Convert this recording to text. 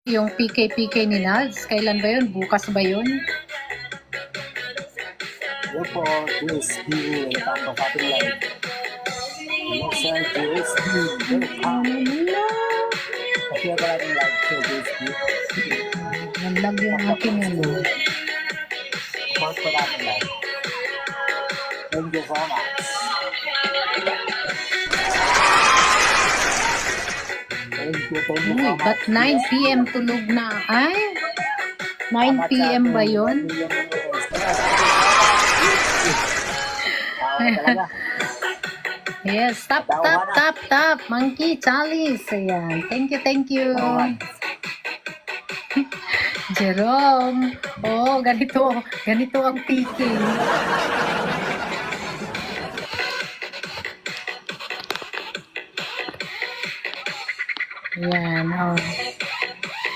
Yung PK ni Nads, kailan ba yun? Bukas ba yun? Hello po, JSB. Welcome po sa ating live. Hello sir, JSB. Welcome. Kasi ba natin live sir, JSB? Naglag yung aking ano. Support po natin live. Thank you so much. Thank you so Uy, much. ba't 9 p.m. tulog na? Ay, 9 p.m. ba yun? Yes, tap. Monkey Chalice. Ayan. Thank you. Jerome. Oh, ganito ang picking. Ayan, oh.